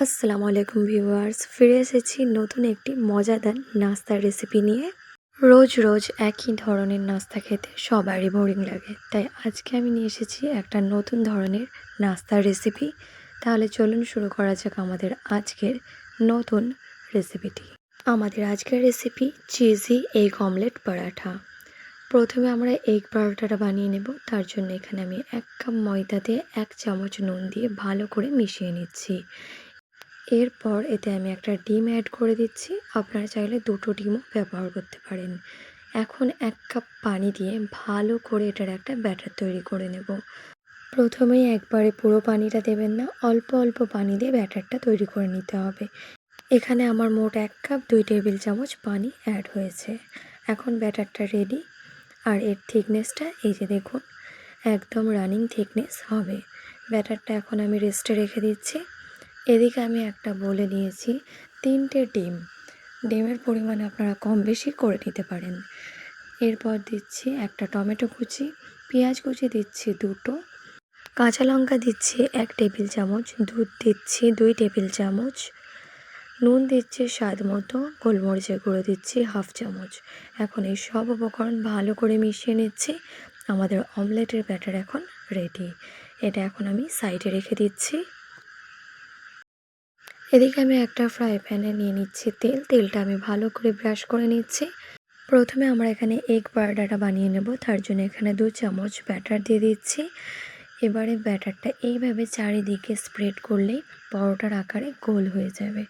আসসালামু আলাইকুম ভিউয়ার্স, ফিরে এসেছি নতুন একটি মজাদার নাস্তার রেসিপি নিয়ে। রোজ রোজ একই ধরনের নাস্তা খেতে সবারই বোরিং লাগে, তাই আজকে আমি নিয়ে এসেছি একটা নতুন ধরনের নাস্তার রেসিপি। তাহলে চলুন শুরু করা যাক আমাদের আজকের নতুন রেসিপিটি। আমাদের আজকের recipe cheesy egg omelette paratha. প্রথমে আমরা এগ পরোটাটা বানিয়ে নেব। তার জন্য এখানে আমি 1 কাপ ময়দাতে 1 চামচ নুন দিয়ে ভালো করে মিশিয়ে নিচ্ছি। এরপর এতে আমি একটা ডিম অ্যাড করে দিচ্ছি। আপনারা চাইলে 2টো ডিমও ব্যবহার করতে পারেন। এখন 1 কাপ পানি দিয়ে ভালো করে এটার একটা ব্যাটার তৈরি করে নেব। প্রথমেই একবারে পুরো পানিটা দেবেন না, অল্প অল্প পানি দিয়ে ব্যাটারটা তৈরি করে নিতে হবে। এখানে আমার মোট 1 কাপ 2 টেবিল চামচ পানি অ্যাড হয়েছে। এখন ব্যাটারটা রেডি। আর এর থিকনেসটা এই যে দেখুন, একদম রানিং থিকনেস হবে। ব্যাটারটা এখন আমি রেস্টে রেখে দিচ্ছি। এদিকে আমি একটা বলে নিয়েছি 3টে ডিম। ডিমের পরিমাণ আপনারা কম বেশি করে নিতে পারেন। এরপর দিচ্ছি একটা টমেটো কুচি, পেঁয়াজ কুচি দিচ্ছি 2টো, কাঁচা লঙ্কা দিচ্ছি 1 টেবিল চামচ, দুধ দিচ্ছি 2 টেবিল চামচ, নুন দিচ্ছি স্বাদ মতো, গোলমরিচের গুঁড়ো দিচ্ছি 1/2 চামচ। এখন এই সব উপকরণ ভালো করে মিশিয়ে নিচ্ছি। আমাদের অমলেটের ব্যাটার এখন রেডি। এটা এখন আমি সাইডে রেখে দিচ্ছি। এদিকে আমি একটা ফ্রাই প্যানে নিয়ে নিচ্ছি তেল। তেলটা আমি ভালো করে ব্রাশ করে নিচ্ছি। প্রথমে আমরা এখানে এগ পরোটাটা বানিয়ে নেব। তার জন্য এখানে 2 চামচ ব্যাটার দিয়ে দিচ্ছি। এবারে ব্যাটারটা এইভাবে চারিদিকে স্প্রেড করলেই পরোটার আকারে গোল হয়ে যাবে।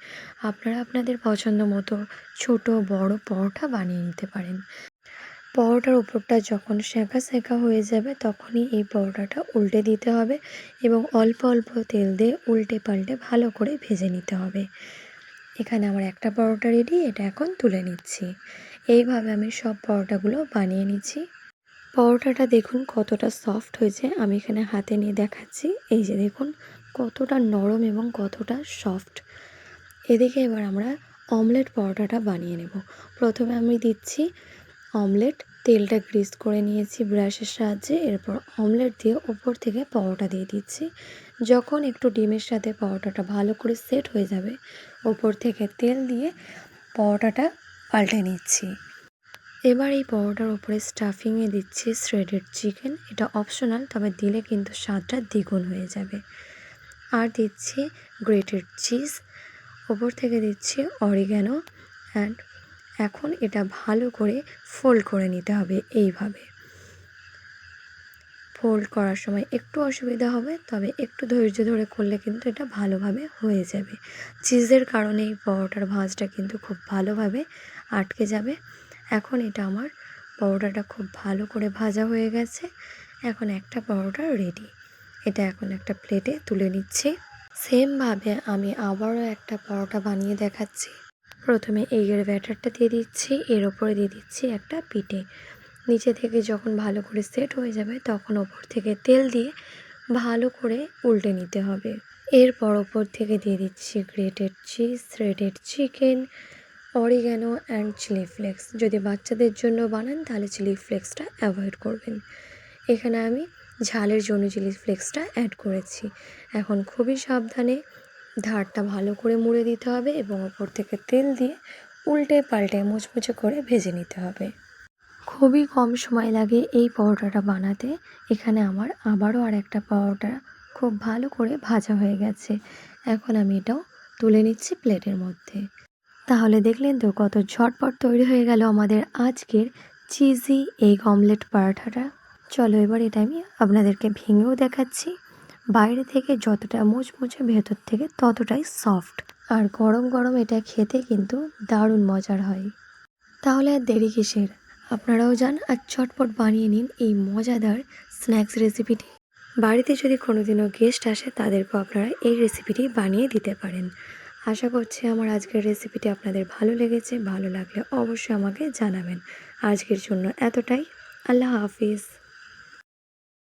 আপনারা আপনাদের পছন্দ মতো ছোট বড় পরোটা বানিয়ে নিতে পারেন। পরোটার উপরটা যখন সেঁকা সেঁকা হয়ে যাবে তখনই এই পরোটাটা উল্টে দিতে হবে এবং অল্প অল্প তেল দিয়ে উল্টে পাল্টে ভালো করে ভেজে নিতে হবে। এখানে আমার একটা পরোটা রেডি, এটা এখন তুলে নিচ্ছি। এইভাবে আমি সব পরোটাগুলো বানিয়ে নিচ্ছি। পরোটাটা দেখুন কতটা সফট হয়েছে, আমি এখানে হাতে নিয়ে দেখাচ্ছি। এই যে দেখুন কতটা নরম এবং কতটা সফট। এদিকে এবার আমরা অমলেট পরোটাটা বানিয়ে নেব। প্রথমে আমি দিচ্ছি অমলেট, তেলটা গ্রিস করে নিয়েছি ব্রাশের সাহায্যে। এরপর অমলেট দিয়ে ওপর থেকে পরোটা দিয়ে দিচ্ছি। যখন একটু ডিমের সাথে পরোটাটা ভালো করে সেট হয়ে যাবে, ওপর থেকে তেল দিয়ে পরোটাটা পাল্টে নিচ্ছি। এবার এই পরোটার উপরে স্টাফিংয়ে দিচ্ছি শ্রেডেড চিকেন। এটা অপশনাল, তবে দিলে কিন্তু স্বাদটা দ্বিগুণ হয়ে যাবে। আর দিচ্ছি গ্রেটেড চিজ, ওপর থেকে দিচ্ছি অরিগ্যানো। অ্যান্ড এখন এটা ভালো করে ফোল্ড করে নিতে হবে। এইভাবে ফোল্ড করার সময় একটু অসুবিধা হবে, তবে একটু ধৈর্য ধরে করলে কিন্তু এটা ভালোভাবে হয়ে যাবে। চিজের কারণে এই পরোটার ভাঁজটা কিন্তু খুব ভালোভাবে আটকে যাবে। এখন এটা আমার পরোটাটা খুব ভালো করে ভাজা হয়ে গেছে। এখন একটা পরোটা রেডি। এটা এখন একটা প্লেটে তুলে নিচ্ছি। সেমভাবে আমি আবারও একটা পরোটা বানিয়ে দেখাচ্ছি। প্রথমে এগের ব্যাটারটা দিয়ে দিচ্ছি, এর ওপরে দিয়ে দিচ্ছি একটা পিঠে। নিচে থেকে যখন ভালো করে সেট হয়ে যাবে তখন ওপর থেকে তেল দিয়ে ভালো করে উল্টে নিতে হবে। এরপর ওপর থেকে দিয়ে দিচ্ছি grated cheese, shredded chicken, oregano and chilli flakes. যদি বাচ্চাদের জন্য বানান তাহলে চিলি ফ্লেক্সটা অ্যাভয়েড করবেন। এখানে আমি ঝালের জন্য চিলি ফ্লেক্সটা অ্যাড করেছি। এখন খুবই সাবধানে ধারটা ভালো করে মুড়ে দিতে হবে এবং ওপর থেকে তেল দিয়ে উল্টে পাল্টে মুচমুচে করে ভেজে নিতে হবে। খুবই কম সময় লাগে এই পরোটাটা বানাতে। এখানে আমার আবারও আর একটা পরোটা খুব ভালো করে ভাজা হয়ে গেছে। এখন আমি এটাও তুলে নিচ্ছি প্লেটের মধ্যে। তাহলে দেখলেন তো কত ঝটপট তৈরি হয়ে গেল আমাদের আজকের চিজি এগ অমলেট পরোটাটা। চলো এবার এটা আমি আপনাদেরকে ভেঙেও দেখাচ্ছি। বাইরে থেকে যতটা মুচমুচে, ভেতর থেকে ততটাই সফট। আর গরম গরম এটা খেতে কিন্তু দারুণ মজার হয়। তাহলে আর দেরি কিসের, আপনারাও যান আর চটপট বানিয়ে নিন এই মজাদার স্ন্যাক্স রেসিপিটি। বাড়িতে যদি কোনোদিনও গেস্ট আসে তাদেরকেও আপনারা এই রেসিপিটি বানিয়ে দিতে পারেন। আশা করছি আমার আজকের রেসিপিটি আপনাদের ভালো লেগেছে। ভালো লাগলে অবশ্যই আমাকে জানাবেন। আজকের জন্য এতটাই। আল্লাহ হাফিজ।